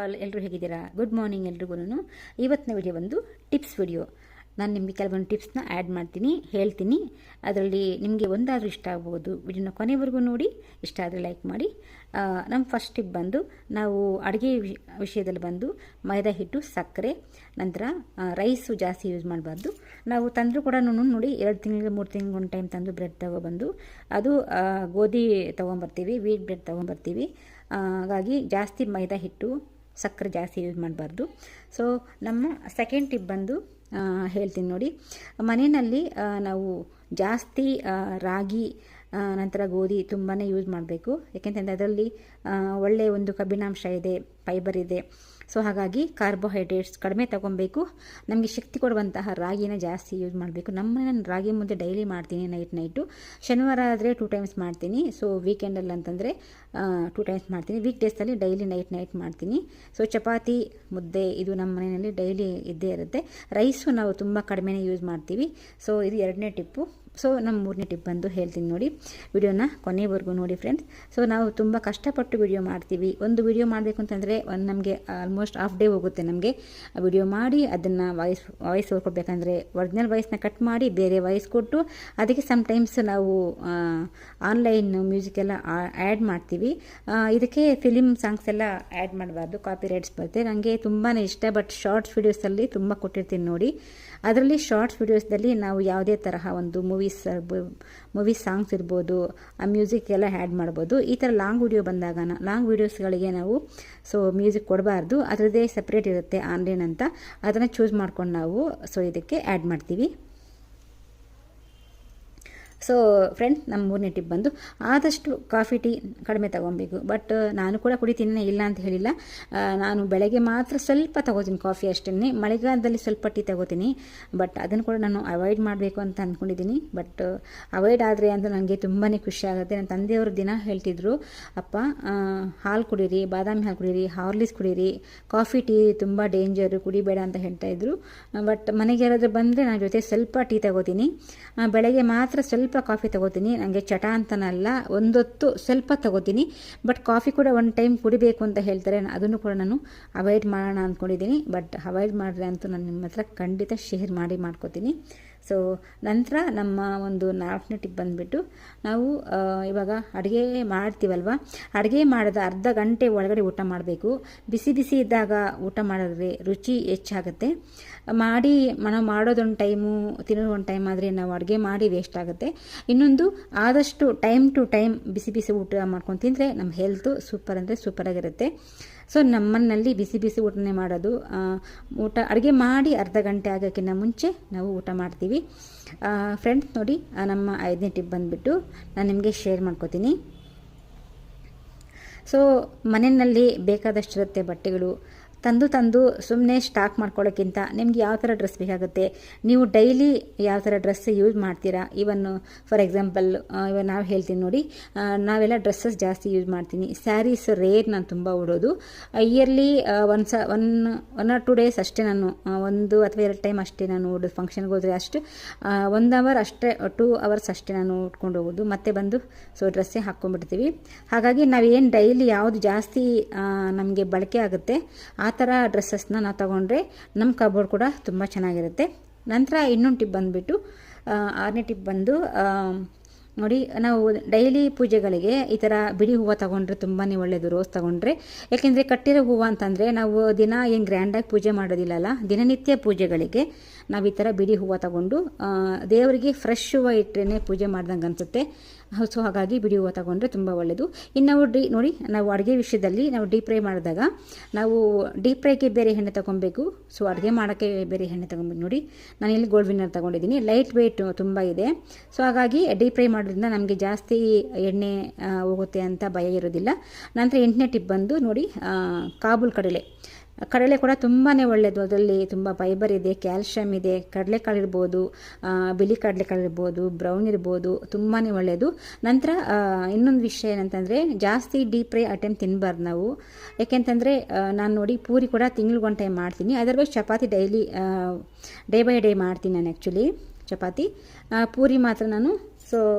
All, ಎಲ್ಲರೂ ಹೇಗಿದ್ದೀರಾ? Good morning ಎಲ್ರಿಗೂ. ಇವತ್ತಿನ ವಿಡಿಯೋ ಒಂದು ಟಿಪ್ಸ್ ವಿಡಿಯೋ. ನಾನು ನಿಮಗೆ ಕೆಲವೊಂದು ಟಿಪ್ಸ್ನ ಆ್ಯಡ್ ಮಾಡ್ತೀನಿ, ಹೇಳ್ತೀನಿ. ಅದರಲ್ಲಿ ನಿಮಗೆ ಒಂದಾದರೂ ಇಷ್ಟ ಆಗ್ಬೋದು. ವಿಡಿಯೋನ ಕೊನೆವರೆಗೂ ನೋಡಿ, ಇಷ್ಟ ಆದರೆ ಲೈಕ್ ಮಾಡಿ. ನಮ್ಮ ಫಸ್ಟ್ ಟಿಪ್ ಬಂದು, ನಾವು ಅಡುಗೆ ವಿಷಯದಲ್ಲಿ ಬಂದು ಮೈದಾ ಹಿಟ್ಟು, ಸಕ್ಕರೆ, ನಂತರ ರೈಸು ಜಾಸ್ತಿ ಯೂಸ್ ಮಾಡಬಾರ್ದು. ನಾವು ತಂದರೂ ಕೂಡ ನೋಡಿ 2 ತಿಂಗಳಿಗೆ 3 ತಿಂಗಳಿಗೆ ಒಂದು ಟೈಮ್ ತಂದು ಬ್ರೆಡ್ ತೊಗೊಬಂದು, ಅದು ಗೋಧಿ ತೊಗೊಂಬರ್ತೀವಿ, ವೀಟ್ ಬ್ರೆಡ್ ತೊಗೊಂಬರ್ತೀವಿ. ಹಾಗಾಗಿ ಜಾಸ್ತಿ ಮೈದಾ ಹಿಟ್ಟು, ಸಕ್ಕರೆ ಜಾಸ್ತಿ ಯೂಸ್ ಮಾಡಬಾರ್ದು. ಸೊ ನಮ್ಮ ಸೆಕೆಂಡ್ ಟಿಪ್ ಬಂದು ಹೇಳ್ತೀನಿ ನೋಡಿ. ಮನೆಯಲ್ಲಿ ನಾವು ಜಾಸ್ತಿ ರಾಗಿ ನಂತರ ಗೋಧಿ ತುಂಬಾ ಯೂಸ್ ಮಾಡಬೇಕು. ಯಾಕೆಂತಂದರೆ ಅದರಲ್ಲಿ ಒಳ್ಳೆಯ ಒಂದು ಕಬ್ಬಿಣಾಂಶ ಇದೆ, ಫೈಬರ್ ಇದೆ. ಸೊ ಹಾಗಾಗಿ ಕಾರ್ಬೋಹೈಡ್ರೇಟ್ಸ್ ಕಡಿಮೆ ತೊಗೊಬೇಕು. ನಮಗೆ ಶಕ್ತಿ ಕೊಡುವಂತಹ ರಾಗಿನ ಜಾಸ್ತಿ ಯೂಸ್ ಮಾಡಬೇಕು. ನಾನು ರಾಗಿ ಮುದ್ದೆ ಡೈಲಿ ಮಾಡ್ತೀನಿ, ನೈಟು. ಶನಿವಾರ ಆದರೆ 2 ಟೈಮ್ಸ್ ಮಾಡ್ತೀನಿ. ಸೊ ವೀಕೆಂಡಲ್ಲಿ ಅಂತಂದರೆ 2 ಟೈಮ್ಸ್ ಮಾಡ್ತೀನಿ. ವೀಕ್ ಡೇಸಲ್ಲಿ ಡೈಲಿ ನೈಟ್ ಮಾಡ್ತೀನಿ. ಸೊ ಚಪಾತಿ, ಮುದ್ದೆ ಇದು ನಮ್ಮ ಮನೆಯಲ್ಲಿ ಡೈಲಿ ಇದ್ದೇ ಇರುತ್ತೆ. ರೈಸು ನಾವು ತುಂಬ ಕಡಿಮೆನೇ ಯೂಸ್ ಮಾಡ್ತೀವಿ. ಸೊ ಇದು 2ನೇ ಟಿಪ್ಪು. ಸೊ ನಮ್ಮ 3ನೇ ಟಿಪ್ ಬಂದು ಹೇಳ್ತೀನಿ ನೋಡಿ. ವಿಡಿಯೋನ ಕೊನೆವರೆಗೂ ನೋಡಿ ಫ್ರೆಂಡ್ಸ್. ಸೊ ನಾವು ತುಂಬ ಕಷ್ಟಪಟ್ಟು ವಿಡಿಯೋ ಮಾಡ್ತೀವಿ. ಒಂದು ವಿಡಿಯೋ ಮಾಡಬೇಕು ಅಂತಂದರೆ ನಮಗೆ ಆಲ್ಮೋಸ್ಟ್ ಹಾಫ್ ಡೇ ಹೋಗುತ್ತೆ. ನಮಗೆ ವಿಡಿಯೋ ಮಾಡಿ ಅದನ್ನು ವಾಯ್ಸ್ ಓವರ್ ಕೊಡಬೇಕಂದ್ರೆ ಒರಿಜಿನಲ್ ವಾಯ್ಸ್ನ ಕಟ್ ಮಾಡಿ ಬೇರೆ ವಾಯ್ಸ್ ಕೊಟ್ಟು, ಅದಕ್ಕೆ ಸಮ್ಟೈಮ್ಸ್ ನಾವು ಆನ್ಲೈನ್ ಮ್ಯೂಸಿಕ್ ಎಲ್ಲ ಆ್ಯಡ್ ಮಾಡ್ತೀವಿ. ಇದಕ್ಕೆ ಫಿಲಿಮ್ ಸಾಂಗ್ಸ್ ಎಲ್ಲ ಆ್ಯಡ್ ಮಾಡಬಾರ್ದು, ಕಾಪಿ ರೈಟ್ಸ್ ಬರುತ್ತೆ. ನನಗೆ ತುಂಬಾ ಇಷ್ಟ. ಬಟ್ ಶಾರ್ಟ್ಸ್ ವಿಡಿಯೋಸಲ್ಲಿ ತುಂಬ ಕೊಟ್ಟಿರ್ತೀನಿ ನೋಡಿ. ಅದರಲ್ಲಿ ಶಾರ್ಟ್ಸ್ ವಿಡಿಯೋಸ್ದಲ್ಲಿ ನಾವು ಯಾವುದೇ ತರಹ ಒಂದು ಮೂವೀಸ್ ಸಾಂಗ್ಸ್ ಇರ್ಬೋದು, ಆ ಮ್ಯೂಸಿಕ್ ಎಲ್ಲ ಆ್ಯಡ್ ಮಾಡ್ಬೋದು. ಈ ಥರ ಲಾಂಗ್ ವಿಡಿಯೋ ಬಂದಾಗ ಲಾಂಗ್ ವೀಡಿಯೋಸ್ಗಳಿಗೆ ನಾವು ಮ್ಯೂಸಿಕ್ ಕೊಡಬಾರ್ದು. ಅದರದ್ದೇ ಸಪ್ರೇಟ್ ಇರುತ್ತೆ ಆನ್ಲೈನ್ ಅಂತ, ಅದನ್ನು ಚೂಸ್ ಮಾಡ್ಕೊಂಡು ನಾವು ಇದಕ್ಕೆ ಆ್ಯಡ್ ಮಾಡ್ತೀವಿ. ಸೊ ಫ್ರೆಂಡ್ಸ್, ನಮ್ಮ 3ನೇ ಟಿಪ್ ಬಂದು ಆದಷ್ಟು ಕಾಫಿ ಟೀ ಕಡಿಮೆ ತೊಗೊಬೇಕು. ಬಟ್ ನಾನು ಕೂಡ ಕುಡಿತೀನಿ, ಇಲ್ಲ ಅಂತ ಹೇಳಿಲ್ಲ. ನಾನು ಬೆಳಗ್ಗೆ ಮಾತ್ರ ಸ್ವಲ್ಪ ತೊಗೋತೀನಿ ಕಾಫಿ ಅಷ್ಟೇ. ಮಳೆಗಾಲದಲ್ಲಿ ಸ್ವಲ್ಪ ಟೀ ತೊಗೋತೀನಿ. ಬಟ್ ಅದನ್ನು ಕೂಡ ನಾನು ಅವಾಯ್ಡ್ ಮಾಡಬೇಕು ಅಂತ ಅಂದ್ಕೊಂಡಿದ್ದೀನಿ. ಬಟ್ ಅವಾಯ್ಡ್ ಆದರೆ ಅಂತ ನನಗೆ ತುಂಬಾ ಖುಷಿ ಆಗುತ್ತೆ. ನನ್ನ ತಂದೆಯವರು ದಿನ ಹೇಳ್ತಿದ್ರು, ಅಪ್ಪ ಹಾಲು ಕುಡೀರಿ, ಬಾದಾಮಿ ಹಾಲು ಕುಡೀರಿ, ಹಾರ್ಲಿಕ್ಸ್ ಕುಡೀರಿ, ಕಾಫಿ ಟೀ ತುಂಬ ಡೇಂಜರು, ಕುಡಿಬೇಡ ಅಂತ ಹೇಳ್ತಾಯಿದ್ರು. ಬಟ್ ಮನೆಗೆ ಯಾರಾದರೂ ಬಂದರೆ ನಾನು ಜೊತೆ ಸ್ವಲ್ಪ ಟೀ ತೊಗೋತೀನಿ. ಬೆಳಗ್ಗೆ ಮಾತ್ರ ಸ್ವಲ್ಪ ಕಾಫಿ ತೊಗೋತೀನಿ. ನನಗೆ ಚಟ ಅಂತನಲ್ಲ, ಒಂದೊತ್ತು ಸ್ವಲ್ಪ ತೊಗೋತೀನಿ. ಬಟ್ ಕಾಫಿ ಕೂಡ ಒಂದು ಟೈಮ್ ಕುಡಿಬೇಕು ಅಂತ ಹೇಳ್ತಾರೆ. ಅದನ್ನು ಕೂಡ ನಾನು ಅವಾಯ್ಡ್ ಮಾಡೋಣ ಅಂದ್ಕೊಂಡಿದ್ದೀನಿ. ಬಟ್ ಅವಾಯ್ಡ್ ಮಾಡಿದ್ರೆ ಅಂತೂ ನಾನು ನಿಮ್ಮ ಹತ್ರ ಖಂಡಿತ ಶೇರ್ ಮಾಡ್ಕೋತೀನಿ. ಸೊ ನಂತರ ನಮ್ಮ ಒಂದು 4ನೇ ಟಿಪ್ ಬಂದುಬಿಟ್ಟು, ನಾವು ಇವಾಗ ಅಡುಗೆ ಮಾಡ್ತೀವಲ್ವ, ಅಡುಗೆ ಮಾಡಿದ ಅರ್ಧ ಗಂಟೆ ಒಳಗಡೆ ಊಟ ಮಾಡಬೇಕು. ಬಿಸಿ ಬಿಸಿ ಇದ್ದಾಗ ಊಟ ಮಾಡಿದ್ರೆ ರುಚಿ ಹೆಚ್ಚಾಗುತ್ತೆ. ನಾವು ಮಾಡೋದೊಂದು ಟೈಮು, ತಿನ್ನೋದೊಂದು ಟೈಮ್ ಆದರೆ ನಾವು ಅಡುಗೆ ಮಾಡಿ ವೇಸ್ಟ್ ಆಗುತ್ತೆ. ಇನ್ನೊಂದು, ಆದಷ್ಟು ಟೈಮ್ ಟು ಟೈಮ್ ಬಿಸಿ ಬಿಸಿ ಊಟ ಮಾಡ್ಕೊಂಡು ತಿಂದರೆ ನಮ್ಮ ಹೆಲ್ತು ಸೂಪರ್ ಅಂದರೆ ಸೂಪರಾಗಿರುತ್ತೆ. ಸೊ ನಮ್ಮನ್ನಲ್ಲಿ ಬಿಸಿ ಬಿಸಿ ಊಟನೇ ಮಾಡೋದು. ಅಡುಗೆ ಮಾಡಿ ಅರ್ಧ ಗಂಟೆ ಆಗೋಕ್ಕಿಂತ ಮುಂಚೆ ನಾವು ಊಟ ಮಾಡ್ತೀವಿ. ಫ್ರೆಂಡ್ಸ್ ನೋಡಿ, ನಮ್ಮ 5ನೇ ಟಿಪ್ ಬಂದುಬಿಟ್ಟು ನಾನು ನಿಮಗೆ ಶೇರ್ ಮಾಡ್ಕೋತೀನಿ. ಸೊ ಮನೆಯಲ್ಲಿ ಬೇಕಾದಷ್ಟಿರುತ್ತೆ ಬಟ್ಟೆಗಳು. ತಂದು ಸುಮ್ಮನೆ ಸ್ಟಾಕ್ ಮಾಡ್ಕೊಳ್ಳೋಕ್ಕಿಂತ ನಿಮ್ಗೆ ಯಾವ ಥರ ಡ್ರೆಸ್ ಬೇಕಾಗುತ್ತೆ, ನೀವು ಡೈಲಿ ಯಾವ ಥರ ಡ್ರೆಸ್ ಯೂಸ್ ಮಾಡ್ತೀರಾ. ಫಾರ್ ಎಕ್ಸಾಂಪಲ್ ಇವಾಗ ನಾವು ಹೇಳ್ತೀನಿ ನೋಡಿ, ನಾವೆಲ್ಲ ಡ್ರೆಸ್ಸಸ್ ಜಾಸ್ತಿ ಯೂಸ್ ಮಾಡ್ತೀನಿ. ಸ್ಯಾರೀಸ್ ರೇರ್ ನಾನು ತುಂಬ ಉಡೋದು. ಇಯರ್ಲಿ ಒನ್ ಆರ್ 2 ಡೇಸ್ ಅಷ್ಟೇ ನಾನು, 1 ಅಥವಾ 2 ಟೈಮ್ ಅಷ್ಟೇ ನಾನು ಉಡೋದು. ಫಂಕ್ಷನ್ಗೆ ಹೋದರೆ ಅಷ್ಟು 1 ಅವರ್ ಅಷ್ಟೇ, 2 ಅವರ್ಸ್ ಅಷ್ಟೇ ನಾನು ಉಟ್ಕೊಂಡು ಹೋಗೋದು. ಮತ್ತೆ ಬಂದು ಡ್ರೆಸ್ಸೇ ಹಾಕ್ಕೊಂಡ್ಬಿಡ್ತೀವಿ. ಹಾಗಾಗಿ ನಾವೇನು ಡೈಲಿ ಯಾವುದು ಜಾಸ್ತಿ ನಮಗೆ ಬಳಕೆ ಆಗುತ್ತೆ ಆ ಥರ ಡ್ರೆಸ್ಸಸ್ನ ನಾವು ತೊಗೊಂಡ್ರೆ ನಮ್ಮ ಕಬೋರ್ಡ್ ಕೂಡ ತುಂಬ ಚೆನ್ನಾಗಿರುತ್ತೆ. ನಂತರ ಇನ್ನೊಂದು ಟಿಪ್ ಬಂದುಬಿಟ್ಟು, 6ನೇ ಟಿಪ್ ಬಂದು ನೋಡಿ, ನಾವು ಡೈಲಿ ಪೂಜೆಗಳಿಗೆ ಈ ಥರ ಬಿಡಿ ಹೂವು ತೊಗೊಂಡ್ರೆ ತುಂಬಾ ಒಳ್ಳೆಯದು. ರೋಸ್ ತೊಗೊಂಡ್ರೆ, ಯಾಕೆಂದರೆ ಕಟ್ಟಿರೋ ಹೂವು ಅಂತಂದರೆ ನಾವು ದಿನ ಏನು ಗ್ರ್ಯಾಂಡಾಗಿ ಪೂಜೆ ಮಾಡೋದಿಲ್ಲಲ್ಲ, ದಿನನಿತ್ಯ ಪೂಜೆಗಳಿಗೆ ನಾವು ಈ ಥರ ಬಿಡಿ ಹೂವು ತೊಗೊಂಡು ದೇವರಿಗೆ ಫ್ರೆಶ್ ಹೂವು ಇಟ್ಟರೆ ಪೂಜೆ ಮಾಡ್ದಂಗೆ ಅನಿಸುತ್ತೆ. ಸೊ ಹಾಗಾಗಿ ಬಿಡಿ ಹೂವು ತೊಗೊಂಡ್ರೆ ತುಂಬ ಒಳ್ಳೆಯದು. ಇನ್ನು ನಾವು ನಾವು ಅಡುಗೆ ವಿಷಯದಲ್ಲಿ ನಾವು ಡೀಪ್ ಫ್ರೈ ಮಾಡಿದಾಗ ನಾವು ಡೀಪ್ ಫ್ರೈಗೆ ಬೇರೆ ಎಣ್ಣೆ ತೊಗೊಬೇಕು. ಸೊ ಅಡುಗೆ ಮಾಡೋಕ್ಕೆ ಬೇರೆ ಎಣ್ಣೆ ತೊಗೊಬೇಕು. ನೋಡಿ, ನಾನು ಇಲ್ಲಿ ಗೋಲ್ಡ್ ವಿನ್ನರ್ ತೊಗೊಂಡಿದ್ದೀನಿ. ಲೈಟ್ ವೆಯ್ಟ್ ತುಂಬ ಇದೆ. ಸೊ ಹಾಗಾಗಿ ಡೀಪ್ ಫ್ರೈ ಮಾಡೋದ್ರಿಂದ ನಮಗೆ ಜಾಸ್ತಿ ಎಣ್ಣೆ ಹೋಗುತ್ತೆ ಅಂತ ಭಯ ಇರೋದಿಲ್ಲ. ನಂತರ 8ನೇ ಟಿಪ್ ಬಂದು ನೋಡಿ, ಕಾಬೂಲ್ ಕಡಲೆ ಕೂಡ ತುಂಬಾ ಒಳ್ಳೆಯದು. ಅದರಲ್ಲಿ ತುಂಬ ಫೈಬರ್ ಇದೆ, ಕ್ಯಾಲ್ಶಿಯಮ್ ಇದೆ. ಕಡಲೆಕಾಳು ಇರ್ಬೋದು, ಬಿಳಿ ಕಡಲೆಕಾಳು ಇರ್ಬೋದು, ಬ್ರೌನ್ ಇರ್ಬೋದು, ತುಂಬಾ ಒಳ್ಳೆಯದು. ನಂತರ ಇನ್ನೊಂದು ವಿಷಯ ಏನಂತಂದರೆ, ಜಾಸ್ತಿ ಡೀಪ್ ಫ್ರೈ ಐಟಮ್ ತಿನ್ನಬಾರ್ದು ನಾವು. ಯಾಕೆಂತಂದರೆ ನಾನು ನೋಡಿ ಪೂರಿ ಕೂಡ ತಿಂಗ್ಳಿಗೆ 1 ಟೈಮ್ ಮಾಡ್ತೀನಿ. Otherwise chapati daily day by day ಮಾಡ್ತೀನಿ ನಾನು. ಆ್ಯಕ್ಚುಲಿ ಚಪಾತಿ, ಪೂರಿ ಮಾತ್ರ ನಾನು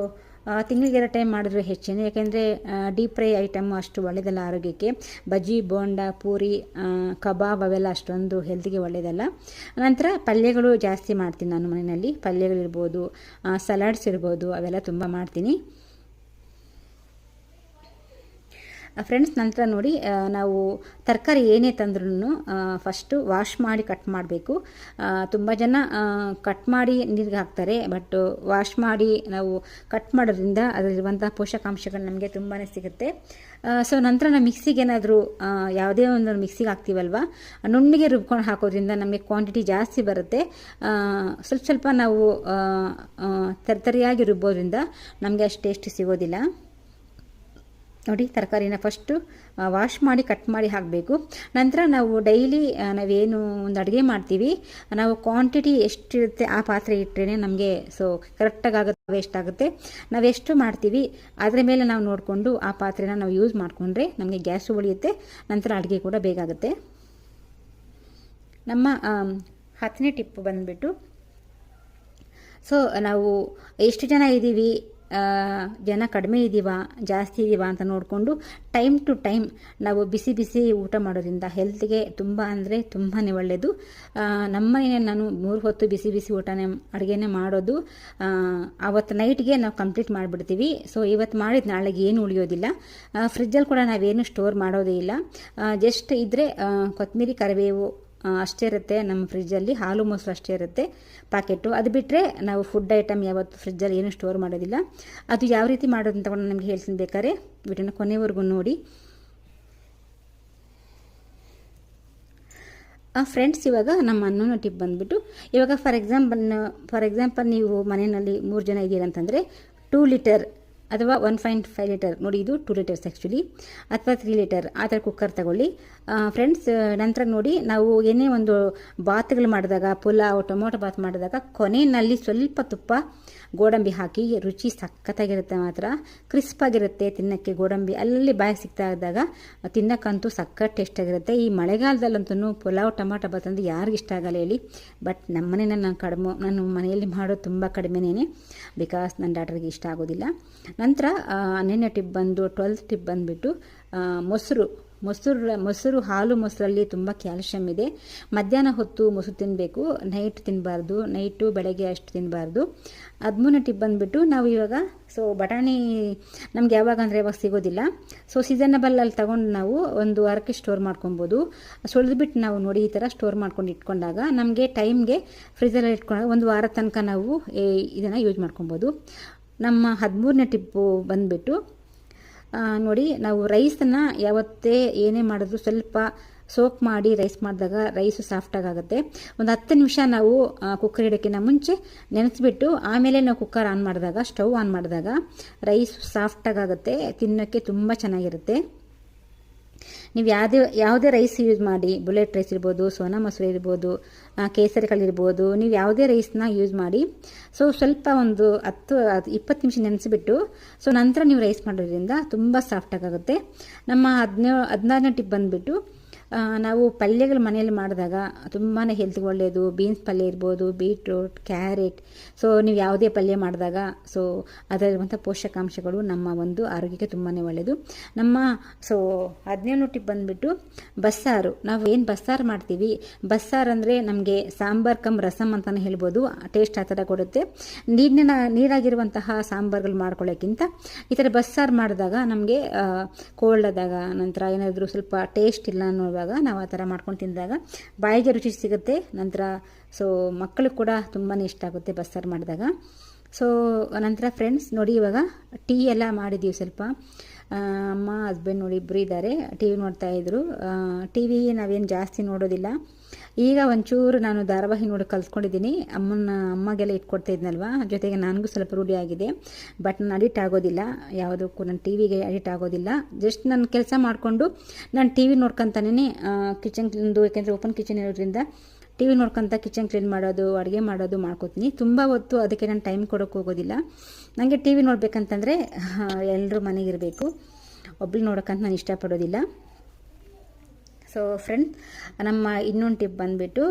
ತಿಂಗಳಿಗೆ 2 ಟೈಮ್ ಮಾಡಿದ್ರೆ ಹೆಚ್ಚಿನ, ಯಾಕೆಂದರೆ ಡೀಪ್ ಫ್ರೈ ಐಟಮ್ ಅಷ್ಟು ಒಳ್ಳೆಯದಲ್ಲ ಆರೋಗ್ಯಕ್ಕೆ. ಬಜ್ಜಿ, ಬೋಂಡ, ಪೂರಿ, ಕಬಾಬ್ ಅವೆಲ್ಲ ಅಷ್ಟೊಂದು ಹೆಲ್ತಿಗೆ ಒಳ್ಳೆಯದಲ್ಲ. ನಂತರ ಪಲ್ಯಗಳು ಜಾಸ್ತಿ ಮಾಡ್ತೀನಿ ನಾನು ಮನೆಯಲ್ಲಿ. ಪಲ್ಯಗಳಿರ್ಬೋದು, ಸಲಾಡ್ಸ್ ಇರ್ಬೋದು, ಅವೆಲ್ಲ ತುಂಬ ಮಾಡ್ತೀನಿ ಫ್ರೆಂಡ್ಸ್. ನಂತರ ನೋಡಿ, ನಾವು ತರಕಾರಿ ಏನೇ ತಂದ್ರೂ ಫಸ್ಟು ವಾಶ್ ಮಾಡಿ ಕಟ್ ಮಾಡಬೇಕು. ತುಂಬ ಜನ ಕಟ್ ಮಾಡಿ ನೀರಿಗೆ ಹಾಕ್ತಾರೆ, ಬಟ್ ವಾಶ್ ಮಾಡಿ ನಾವು ಕಟ್ ಮಾಡೋದ್ರಿಂದ ಅದರಲ್ಲಿರುವಂಥ ಪೋಷಕಾಂಶಗಳು ನಮಗೆ ತುಂಬಾ ಸಿಗುತ್ತೆ. ಸೊ ನಂತರ ನಾವು ಮಿಕ್ಸಿಗೆ ಏನಾದರೂ ಯಾವುದೇ ಒಂದು ಮಿಕ್ಸಿಗೆ ಹಾಕ್ತೀವಲ್ವ, ನುಣ್ಣಿಗೆ ರುಬ್ಕೊಂಡು ಹಾಕೋದ್ರಿಂದ ನಮಗೆ ಕ್ವಾಂಟಿಟಿ ಜಾಸ್ತಿ ಬರುತ್ತೆ. ಸ್ವಲ್ಪ ಸ್ವಲ್ಪ ನಾವು ತರಿಯಾಗಿ ರುಬ್ಬೋದ್ರಿಂದ ನಮಗೆ ಅಷ್ಟು ಟೇಸ್ಟ್ ಸಿಗೋದಿಲ್ಲ. ನೋಡಿ, ತರಕಾರಿನ ಫಸ್ಟು ವಾಶ್ ಮಾಡಿ ಕಟ್ ಮಾಡಿ ಹಾಕಬೇಕು. ನಂತರ ನಾವು ಡೈಲಿ ನಾವೇನು ಒಂದು ಅಡುಗೆ ಮಾಡ್ತೀವಿ, ನಾವು ಕ್ವಾಂಟಿಟಿ ಎಷ್ಟಿರುತ್ತೆ ಆ ಪಾತ್ರೆ ಇಟ್ಟರೆ ನಮಗೆ ಸೊ ಕರೆಕ್ಟಾಗಿ ಆಗುತ್ತೆ, ವೇಸ್ಟ್ ಆಗುತ್ತೆ. ನಾವು ಎಷ್ಟು ಮಾಡ್ತೀವಿ ಅದರ ಮೇಲೆ ನಾವು ನೋಡಿಕೊಂಡು ಆ ಪಾತ್ರೆನ ನಾವು ಯೂಸ್ ಮಾಡಿಕೊಂಡ್ರೆ ನಮಗೆ ಗ್ಯಾಸು ಉಳಿಯುತ್ತೆ, ನಂತರ ಅಡುಗೆ ಕೂಡ ಬೇಗ ಆಗುತ್ತೆ. ನಮ್ಮ 10ನೇ ಟಿಪ್ ಬಂದುಬಿಟ್ಟು, ಸೊ ನಾವು ಎಷ್ಟು ಜನ ಇದ್ದೀವಿ, ಜನ ಕಡಿಮೆ ಇದ್ದೀವ ಜಾಸ್ತಿ ಇದ್ದೀವ ಅಂತ ನೋಡಿಕೊಂಡು ಟೈಮ್ ಟು ಟೈಮ್ ನಾವು ಬಿಸಿ ಬಿಸಿ ಊಟ ಮಾಡೋದ್ರಿಂದ ಹೆಲ್ತ್ಗೆ ತುಂಬ ಅಂದರೆ ತುಂಬಾ ಒಳ್ಳೆಯದು. ನಮ್ಮ ಮನೆಯಲ್ಲಿ ನಾನು 3 ಹೊತ್ತು ಬಿಸಿ ಬಿಸಿ ಊಟನೇ ಅಡುಗೆನೇ ಮಾಡೋದು. ಆವತ್ತು ನೈಟ್ಗೆ ನಾವು ಕಂಪ್ಲೀಟ್ ಮಾಡಿಬಿಡ್ತೀವಿ. ಸೊ ಇವತ್ತು ಮಾಡಿದ ನಾಳೆಗೆ ಏನು ಉಳಿಯೋದಿಲ್ಲ. ಫ್ರಿಜ್ಜಲ್ಲಿ ಕೂಡ ನಾವೇನು ಸ್ಟೋರ್ ಮಾಡೋದೇ ಇಲ್ಲ. ಜಸ್ಟ್ ಇದ್ದರೆ ಕೊತ್ತಂಬರಿ, ಕರಿಬೇವು ಅಷ್ಟೇ ಇರುತ್ತೆ ನಮ್ಮ ಫ್ರಿಜ್ಜಲ್ಲಿ. ಹಾಲು ಮೊಸರು ಅಷ್ಟೇ ಇರುತ್ತೆ ಪ್ಯಾಕೆಟು. ಅದು ಬಿಟ್ಟರೆ ನಾವು ಫುಡ್ ಐಟಮ್ ಯಾವತ್ತು ಫ್ರಿಜ್ಜಲ್ಲಿ ಏನು ಸ್ಟೋರ್ ಮಾಡೋದಿಲ್ಲ. ಅದು ಯಾವ ರೀತಿ ಮಾಡೋದು ಅಂತ ನಮಗೆ ಹೇಳ್ತೀನಿ, ಬೇಕಾದ್ರೆ ವಿಡಿಯೋನ ಕೊನೆವರೆಗೂ ನೋಡಿ. ಫ್ರೆಂಡ್ಸ್, ಇವಾಗ ನಮ್ಮ ಅನ್ನೋ ಟಿಪ್ ಬಂದುಬಿಟ್ಟು, ಇವಾಗ ಫಾರ್ ಎಕ್ಸಾಂಪಲ್ ನೀವು ಮನೆಯಲ್ಲಿ 3 ಜನ ಇದ್ದೀರಂತಂದರೆ 2 ಲೀಟರ್ ಅಥವಾ 1.5 ಲೀಟರ್, ನೋಡಿ ಇದು 2 ಲೀಟರ್ಸ್ ಆ್ಯಕ್ಚುಲಿ, ಅಥವಾ 3 ಲೀಟರ್ ಆ ಥರ ಕುಕ್ಕರ್ ತಗೊಳ್ಳಿ ಫ್ರೆಂಡ್ಸ್. ನಂತರ ನೋಡಿ, ನಾವು ಏನೇ ಒಂದು ಬಾತ್ಗಳು ಮಾಡಿದಾಗ, ಪುಲಾವ್, ಟೊಮೊಟೊ ಬಾತ್ ಮಾಡಿದಾಗ ಕೊನೆಯಲ್ಲಿ ಸ್ವಲ್ಪ ತುಪ್ಪ, ಗೋಡಂಬಿ ಹಾಕಿ, ರುಚಿ ಸಖತ್ತಾಗಿರುತ್ತೆ. ಮಾತ್ರ ಕ್ರಿಸ್ಪಾಗಿರುತ್ತೆ ತಿನ್ನೋಕ್ಕೆ. ಗೋಡಂಬಿ ಅಲ್ಲಿ ಬಾಯಿಗೆ ಸಿಗ್ತಾ ಇದ್ದಾಗ ತಿನ್ನೋಕ್ಕಂತೂ ಸಖತ್ ಟೇಸ್ಟಾಗಿರುತ್ತೆ. ಈ ಮಳೆಗಾಲದಲ್ಲಂತೂ ಪುಲಾವ್, ಟೊಮೊಟೊ ಬಾತ್ ಅಂದರೆ ಯಾರಿಗೂ ಇಷ್ಟ ಆಗಲ್ಲ ಹೇಳಿ. ಬಟ್ ನಮ್ಮ ಮನೇನ ನಾನು ಮನೆಯಲ್ಲಿ ಮಾಡೋದು ತುಂಬ ಕಡಿಮೆನೇ, ಬಿಕಾಸ್ ನನ್ನ ಡಾಟರ್ಗೆ ಇಷ್ಟ ಆಗೋದಿಲ್ಲ. ನಂತರ 10ನೇ ಟಿಪ್ ಬಂದು 12th ಟಿಪ್ ಬಂದುಬಿಟ್ಟು ಮೊಸರು, ಹಾಲು ಮೊಸರಲ್ಲಿ ತುಂಬ ಕ್ಯಾಲ್ಶಿಯಂ ಇದೆ. ಮಧ್ಯಾಹ್ನ ಹೊತ್ತು ಮೊಸರು ತಿನ್ನಬೇಕು, ನೈಟ್ ತಿನ್ನಬಾರ್ದು, ಬೆಳಗ್ಗೆ ಅಷ್ಟು ತಿನ್ನಬಾರ್ದು. 13ನೇ ಟಿಪ್ ಬಂದುಬಿಟ್ಟು, ನಾವು ಇವಾಗ ಸೊ ಬಟಾಣಿ ನಮ್ಗೆ ಯಾವಾಗ ಅಂದರೆ ಯಾವಾಗ ಸಿಗೋದಿಲ್ಲ. ಸೊ ಸೀಸನಬಲ್ ತಗೊಂಡು ನಾವು ಒಂದು ವಾರಕ್ಕೆ ಸ್ಟೋರ್ ಮಾಡ್ಕೊಬೋದು. ಸುಳಿದ್ಬಿಟ್ಟು ನಾವು ನೋಡಿ ಈ ಥರ ಸ್ಟೋರ್ ಮಾಡ್ಕೊಂಡು ಇಟ್ಕೊಂಡಾಗ ನಮಗೆ ಟೈಮ್ಗೆ ಫ್ರಿಜ್ಜಲ್ಲಿ ಇಟ್ಕೊಂಡಾಗ ಒಂದು ವಾರ ತನಕ ನಾವು ಇದನ್ನು ಯೂಸ್ ಮಾಡ್ಕೊಬೋದು. ನಮ್ಮ 13ನೇ ಟಿಪ್ಪು ಬಂದುಬಿಟ್ಟು, ನೋಡಿ, ನಾವು ರೈಸನ್ನು ಯಾವತ್ತೇ ಏನೇ ಮಾಡಿದ್ರು ಸ್ವಲ್ಪ ಸೋಕ್ ಮಾಡಿ ರೈಸ್ ಮಾಡಿದಾಗ ರೈಸು ಸಾಫ್ಟಾಗುತ್ತೆ. ಒಂದು 10 ನಿಮಿಷ ನಾವು ಕುಕ್ಕರ್ ಇಡೋಕ್ಕಿಂತ ಮುಂಚೆ ನೆನೆಸ್ಬಿಟ್ಟು ಆಮೇಲೆ ನಾವು ಕುಕ್ಕರ್ ಆನ್ ಮಾಡಿದಾಗ, ಸ್ಟವ್ ಆನ್ ಮಾಡಿದಾಗ ರೈಸ್ ಸಾಫ್ಟಾಗುತ್ತೆ, ತಿನ್ನೋಕ್ಕೆ ತುಂಬ ಚೆನ್ನಾಗಿರುತ್ತೆ. ನೀವು ಯಾವುದೇ ರೈಸ್ ಯೂಸ್ ಮಾಡಿ, ಬುಲೆಟ್ ರೈಸ್ ಇರ್ಬೋದು, ಸೋನಾ ಮಸೂರಿ ಇರ್ಬೋದು, ಕೇಸರಿಗಳಿರ್ಬೋದು, ನೀವು ಯಾವುದೇ ರೈಸ್ನ ಯೂಸ್ ಮಾಡಿ. ಸೊ ಸ್ವಲ್ಪ ಒಂದು 10-20 ನಿಮಿಷ ನೆನೆಸಿಬಿಟ್ಟು ಸೊ ನಂತರ ನೀವು ರೈಸ್ ಮಾಡೋದ್ರಿಂದ ತುಂಬ ಸಾಫ್ಟಾಗುತ್ತೆ. ನಮ್ಮ 16ನೇ ಟಿಪ್ ಬಂದುಬಿಟ್ಟು, ನಾವು ಪಲ್ಯಗಳು ಮನೆಯಲ್ಲಿ ಮಾಡಿದಾಗ ತುಂಬಾ ಹೆಲ್ತ್ಗೆ ಒಳ್ಳೆಯದು. ಬೀನ್ಸ್ ಪಲ್ಯ ಇರ್ಬೋದು, ಬೀಟ್ರೂಟ್, ಕ್ಯಾರೆಟ್, ಸೊ ನೀವು ಯಾವುದೇ ಪಲ್ಯ ಮಾಡಿದಾಗ ಸೊ ಅದರಲ್ಲಿರುವಂಥ ಪೋಷಕಾಂಶಗಳು ನಮ್ಮ ಒಂದು ಆರೋಗ್ಯಕ್ಕೆ ತುಂಬಾ ಒಳ್ಳೆಯದು. ನಮ್ಮ ಸೊ 17ನೇ ಟಿಪ್ ಬಂದುಬಿಟ್ಟು ಬಸ್ಸಾರು. ನಾವು ಏನು ಬಸ್ಸಾರು ಮಾಡ್ತೀವಿ, ಬಸ್ಸಾರು ಅಂದರೆ ನಮಗೆ ಸಾಂಬಾರ್ ಕಮ್ ರಸಮ್ ಅಂತಲೇ ಹೇಳ್ಬೋದು. ಟೇಸ್ಟ್ ಆ ಥರ ಕೊಡುತ್ತೆ. ನೀರಾಗಿರುವಂತಹ ಸಾಂಬಾರ್ಗಳು ಮಾಡ್ಕೊಳ್ಳೋಕ್ಕಿಂತ ಈ ಥರ ಬಸ್ಸಾರು ಮಾಡಿದಾಗ ನಮಗೆ ಕೋಲ್ಡ್ ಆದಾಗ, ನಂತರ ಏನಾದರೂ ಸ್ವಲ್ಪ ಟೇಸ್ಟ್ ಇಲ್ಲ ಅನ್ನೋ ನಾವು ಆ ಥರ ಮಾಡ್ಕೊಂಡು ತಿಂದಾಗ ಬಾಯಿಗೆ ರುಚಿ ಸಿಗುತ್ತೆ. ನಂತರ ಸೊ ಮಕ್ಕಳು ಕೂಡ ತುಂಬಾ ಇಷ್ಟ ಆಗುತ್ತೆ ಬಸ್ಸಾರು ಮಾಡಿದಾಗ. ಸೊ ನಂತರ ಫ್ರೆಂಡ್ಸ್ ನೋಡಿ, ಇವಾಗ ಟೀ ಎಲ್ಲ ಮಾಡಿದ್ದೀವಿ. ಸ್ವಲ್ಪ ಅಮ್ಮ, ಹಸ್ಬೆಂಡ್ ನೋಡಿ ಇಬ್ಬರು ಇದ್ದಾರೆ, ಟಿ ವಿ ನೋಡ್ತಾಯಿದ್ರು. ಟಿ ವಿ ನಾವೇನು ಜಾಸ್ತಿ ನೋಡೋದಿಲ್ಲ. ಈಗ ಒಂಚೂರು ನಾನು ಧಾರಾವಾಹಿ ನೋಡಿ ಕಲ್ತ್ಕೊಂಡಿದ್ದೀನಿ. ಅಮ್ಮಗೆ ಇಟ್ಕೊಡ್ತಾ ಇದ್ನಲ್ವ, ಜೊತೆಗೆ ನನಗೂ ಸ್ವಲ್ಪ ರೂಢಿ ಆಗಿದೆ. ಬಟ್ ನಾನು ಅಡಿಕ್ಟ್ ಆಗೋದಿಲ್ಲ ಯಾವುದಕ್ಕೂ, ನಾನು ಟಿ ವಿಗೆ ಅಡಿಕ್ಟ್ ಆಗೋದಿಲ್ಲ. ಜಸ್ಟ್ ನಾನು ಕೆಲಸ ಮಾಡಿಕೊಂಡು ನಾನು ಟಿ ವಿ ನೋಡ್ಕೊತಾನೇ ಕಿಚನ್ ಕ್ಲೀನ್ದು, ಯಾಕೆಂದರೆ ಓಪನ್ ಕಿಚನ್ ಇರೋದ್ರಿಂದ ಟಿ ವಿ ನೋಡ್ಕೊತ ಕಿಚನ್ ಕ್ಲೀನ್ ಮಾಡೋದು, ಅಡುಗೆ ಮಾಡೋದು ಮಾಡ್ಕೋತೀನಿ. ತುಂಬ ಹೊತ್ತು ಅದಕ್ಕೆ ನಾನು ಟೈಮ್ ಕೊಡೋಕ್ಕೆ ಹೋಗೋದಿಲ್ಲ. ನನಗೆ ಟಿ ವಿ ನೋಡ್ಬೇಕಂತಂದರೆ ಎಲ್ಲರೂ ಮನೆಗಿರಬೇಕು, ಒಬ್ಬಳು ನೋಡೋಕ್ಕಂತ ನಾನು ಇಷ್ಟಪಡೋದಿಲ್ಲ. ಸೊ ಫ್ರೆಂಡ್, ನಮ್ಮ ಇನ್ನೊಂದು ಟಿಪ್ ಬಂದುಬಿಟ್ಟು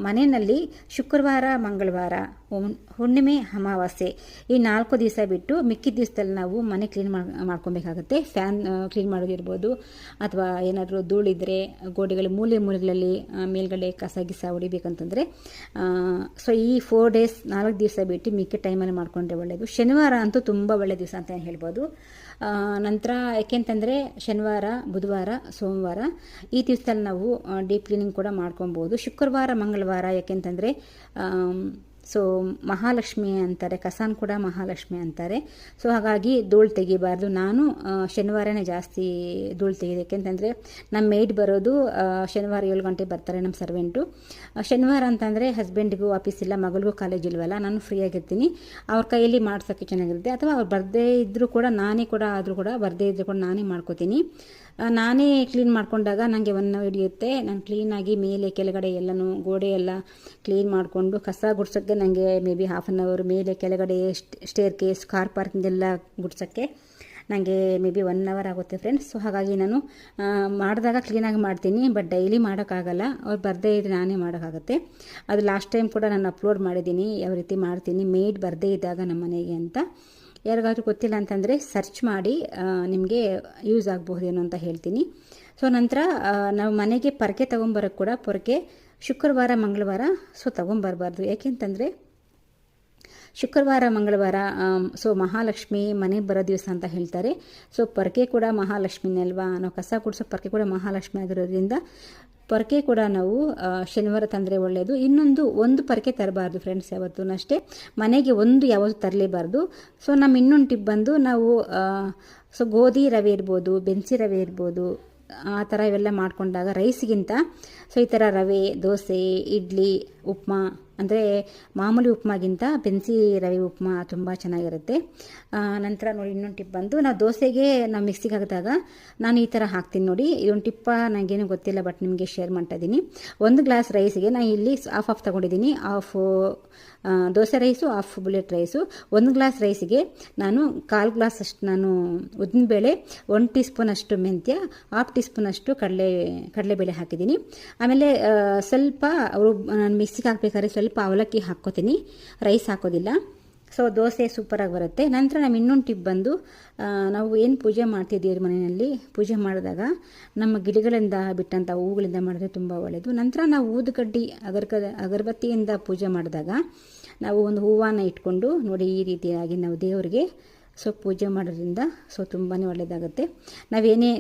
ಮನೆಯಲ್ಲಿ ಶುಕ್ರವಾರ, ಮಂಗಳವಾರ, ಹುಣ್ಣಿಮೆ, ಅಮಾವಾಸ್ಯೆ ಈ 4 ದಿವಸ ಬಿಟ್ಟು ಮಿಕ್ಕಿದ ದಿವಸದಲ್ಲಿ ನಾವು ಮನೆ ಕ್ಲೀನ್ ಮಾಡ್ಕೊಬೇಕಾಗುತ್ತೆ. ಫ್ಯಾನ್ ಕ್ಲೀನ್ ಮಾಡೋದಿರ್ಬೋದು, ಅಥವಾ ಏನಾದರೂ ಧೂಳಿದ್ರೆ ಗೋಡೆಗಳ ಮೂಲೆಗಳಲ್ಲಿ ಮೇಲ್ಗಡೆ ಕಸ ಗಿಸ ಹೊಡಿಬೇಕಂತಂದರೆ ಸೊ ಈ 4 ಡೇಸ್ 4 ದಿವಸ ಬಿಟ್ಟು ಮಿಕ್ಕಿ ಟೈಮಲ್ಲಿ ಮಾಡಿಕೊಂಡ್ರೆ ಒಳ್ಳೆಯದು. ಶನಿವಾರ ಅಂತೂ ತುಂಬ ಒಳ್ಳೆಯ ದಿವಸ ಅಂತ ಹೇಳ್ಬೋದು. ನಂತರ ಯಾಕೆಂತಂದರೆ ಶನಿವಾರ, ಬುಧವಾರ, ಸೋಮವಾರ ಈ ದಿವಸದಲ್ಲಿ ನಾವು ಡೀಪ್ ಕ್ಲೀನಿಂಗ್ ಕೂಡ ಮಾಡ್ಕೊಬೋದು. ಶುಕ್ರವಾರ, ಮಂಗಳವಾರ ಯಾಕೆಂತಂದರೆ ಸೊ ಮಹಾಲಕ್ಷ್ಮಿ ಅಂತಾರೆ, ಕಸಾನ್ ಕೂಡ ಮಹಾಲಕ್ಷ್ಮಿ ಅಂತಾರೆ. ಸೊ ಹಾಗಾಗಿ ಧೂಳು ತೆಗಿಬಾರ್ದು. ನಾನು ಶನಿವಾರನೇ ಜಾಸ್ತಿ ಧೂಳು ತೆಗೆದು, ಯಾಕೆಂತಂದರೆ ನಮ್ಮ ಮೇಡ್ ಬರೋದು ಶನಿವಾರ 7 ಗಂಟೆಗೆ ಬರ್ತಾರೆ, ನಮ್ಮ ಸರ್ವೆಂಟು. ಶನಿವಾರ ಅಂತಂದರೆ ಹಸ್ಬೆಂಡಿಗೂ ಆಫೀಸ್ ಇಲ್ಲ, ಮಗಳಿಗೂ ಕಾಲೇಜ್ ಇಲ್ವಲ್ಲ, ನಾನು ಫ್ರೀ ಆಗಿರ್ತೀನಿ. ಅವ್ರ ಕೈಯಲ್ಲಿ ಮಾಡ್ಸೋಕ್ಕೆ ಚೆನ್ನಾಗಿರುತ್ತೆ. ಅಥವಾ ಅವ್ರು ಬರದೇ ಇದ್ದರೂ ಕೂಡ ಬರದೇ ಇದ್ದರೂ ಕೂಡ ನಾನೇ ಮಾಡ್ಕೋತೀನಿ. ನಾನೇ ಕ್ಲೀನ್ ಮಾಡ್ಕೊಂಡಾಗ ನನಗೆ 1 ಅವರ್ ಹಿಡಿಯುತ್ತೆ. ನಾನು ಕ್ಲೀನಾಗಿ ಮೇಲೆ ಕೆಳಗಡೆ ಎಲ್ಲನೂ ಗೋಡೆ ಎಲ್ಲ ಕ್ಲೀನ್ ಮಾಡಿಕೊಂಡು ಕಸ ಗುಡ್ಸೋಕ್ಕೆ ನನಗೆ ಮೇ ಬಿ 1/2 ಅವರ್, ಮೇಲೆ ಕೆಳಗಡೆ ಸ್ಟೇರ್ ಕೇಸ್, ಕಾರ್ ಪಾರ್ಕಿಂಗ್ ಎಲ್ಲ ಗುಡ್ಸೋಕ್ಕೆ ನನಗೆ ಮೇ ಬಿ 1 ಅವರ್ ಆಗುತ್ತೆ ಫ್ರೆಂಡ್ಸ್. ಸೊ ಹಾಗಾಗಿ ನಾನು ಮಾಡಿದಾಗ ಕ್ಲೀನಾಗಿ ಮಾಡ್ತೀನಿ, ಬಟ್ ಡೈಲಿ ಮಾಡೋಕ್ಕಾಗಲ್ಲ. ಅವ್ರು ಬರದೇ ಇದ್ದರೆ ನಾನೇ ಮಾಡೋಕ್ಕಾಗುತ್ತೆ. ಅದು ಲಾಸ್ಟ್ ಟೈಮ್ ಕೂಡ ನಾನು ಅಪ್ಲೋಡ್ ಮಾಡಿದ್ದೀನಿ, ಯಾವ ರೀತಿ ಮಾಡ್ತೀನಿ ಮೇಡ್ ಬರದೇ ಇದ್ದಾಗ ನಮ್ಮ ಮನೆಗೆ ಅಂತ. ಯಾರಿಗಾದ್ರೂ ಗೊತ್ತಿಲ್ಲ ಅಂತಂದರೆ ಸರ್ಚ್ ಮಾಡಿ, ನಿಮಗೆ ಯೂಸ್ ಆಗಬಹುದೇನೋ ಅಂತ ಹೇಳ್ತೀನಿ. ಸೊ ನಂತರ ನಾವು ಮನೆಗೆ ಪೊರಕೆ ತೊಗೊಂಬರೋಕ್ಕೆ ಕೂಡ ಪೊರಕೆ ಶುಕ್ರವಾರ, ಮಂಗಳವಾರ ಸೊ ತೊಗೊಂಬರ್ಬಾರ್ದು. ಏಕೆಂತಂದರೆ ಶುಕ್ರವಾರ, ಮಂಗಳವಾರ ಸೊ ಮಹಾಲಕ್ಷ್ಮಿ ಮನೆಗೆ ಬರೋ ದಿವಸ ಅಂತ ಹೇಳ್ತಾರೆ. ಸೊ ಪೊರಕೆ ಕೂಡ ಮಹಾಲಕ್ಷ್ಮಿನೇ ಅಲ್ವಾ, ನಾವು ಕಸ ಗುಡಿಸೋ ಪೊರಕೆ ಕೂಡ ಮಹಾಲಕ್ಷ್ಮಿ ಆಗಿರೋದ್ರಿಂದ ಪೊರಕೆ ಕೂಡ ನಾವು ಶನಿವಾರ ತಂದರೆ ಒಳ್ಳೆಯದು. ಒಂದು ಪೊರಕೆ ತರಬಾರ್ದು ಫ್ರೆಂಡ್ಸ್, ಯಾವತ್ತೂ ಅಷ್ಟೇ ಮನೆಗೆ ಯಾವತ್ತೂ ತರಲೇಬಾರ್ದು. ಸೊ ನಮ್ಮ ಇನ್ನೊಂದು ಟಿಪ್ ಬಂದು, ನಾವು ಸೊ ಗೋಧಿ ರವೆ ಇರ್ಬೋದು, ಬೆನ್ಸಿ ರವೆ ಇರ್ಬೋದು, ಆ ಥರ ಇವೆಲ್ಲ ಮಾಡ್ಕೊಂಡಾಗ ರೈಸ್ಗಿಂತ ಸೊ ಈ ಥರ ರವೆ, ದೋಸೆ, ಇಡ್ಲಿ, ಉಪ್ಮಾ ಅಂದರೆ ಮಾಮೂಲಿ ಉಪ್ಮಾಗಿಂತ ಬೆನ್ಸಿ ರವೆ ಉಪ್ಮಾ ತುಂಬ ಚೆನ್ನಾಗಿರುತ್ತೆ. ನಂತರ ನೋಡಿ ಇನ್ನೊಂದು ಟಿಪ್ ಬಂದು, ನಾವು ದೋಸೆಗೆ ನಾವು ಮಿಕ್ಸಿಗೆ ಹಾಕಿದಾಗ ನಾನು ಈ ಥರ ಹಾಕ್ತೀನಿ ನೋಡಿ. ಇದೊಂದು ಟಿಪ್ಪ ನನಗೇನು ಗೊತ್ತಿಲ್ಲ, ಬಟ್ ನಿಮಗೆ ಶೇರ್ ಮಾಡ್ತಾ ಇದ್ದೀನಿ. 1 ಗ್ಲಾಸ್ ರೈಸಿಗೆ ನಾನು ಇಲ್ಲಿ ಹಾಫ್ ತೊಗೊಂಡಿದ್ದೀನಿ. Half dosa rice, half bullet rice. 1 glass ರೈಸಿಗೆ ನಾನು 1/4 ಗ್ಲಾಸ್ ಅಷ್ಟು ನಾನು ಉದ್ದಿನಬೇಳೆ, 1 ಟೀ ಸ್ಪೂನ್ ಅಷ್ಟು ಮೆಂತ್ಯ, 1/2 ಟೀ ಸ್ಪೂನ್ ಅಷ್ಟು ಕಡಲೆಬೇಳೆ ಹಾಕಿದ್ದೀನಿ. ಆಮೇಲೆ ಸ್ವಲ್ಪ ನಾನು ಮಿಕ್ಸಿಗೆ ಹಾಕಬೇಕಾದ್ರೆ ಸ್ವಲ್ಪ ಅವಲಕ್ಕಿ ಹಾಕ್ಕೋತೀನಿ, ರೈಸ್ ಹಾಕೋದಿಲ್ಲ. ಸೊ ದೋಸೆ ಸೂಪರಾಗಿ ಬರುತ್ತೆ. ನಂತರ ನಮ್ಮ ಇನ್ನೊಂದು ಟಿಪ್ ಬಂದು, ನಾವು ಏನು ಪೂಜೆ ಮಾಡ್ತಿದ್ದೀವಿ ಮನೆಯಲ್ಲಿ, ಪೂಜೆ ಮಾಡಿದಾಗ ನಮ್ಮ ಗಿಡಗಳಿಂದ ಬಿಟ್ಟಂಥ ಹೂಗಳಿಂದ ಮಾಡಿದ್ರೆ ತುಂಬ ಒಳ್ಳೆಯದು. ನಂತರ ನಾವು ಊದುಕಡ್ಡಿ ಅಗರಬತ್ತಿಯಿಂದ ಪೂಜೆ ಮಾಡಿದಾಗ ನಾವು ಒಂದು ಹೂವನ್ನು ಇಟ್ಕೊಂಡು ನೋಡಿ ಈ ರೀತಿಯಾಗಿ ನಾವು ದೇವರಿಗೆ ಸೊ ಪೂಜೆ ಮಾಡೋದ್ರಿಂದ ಸೊ ತುಂಬಾ ಒಳ್ಳೆಯದಾಗುತ್ತೆ. ನಾವೇನೇ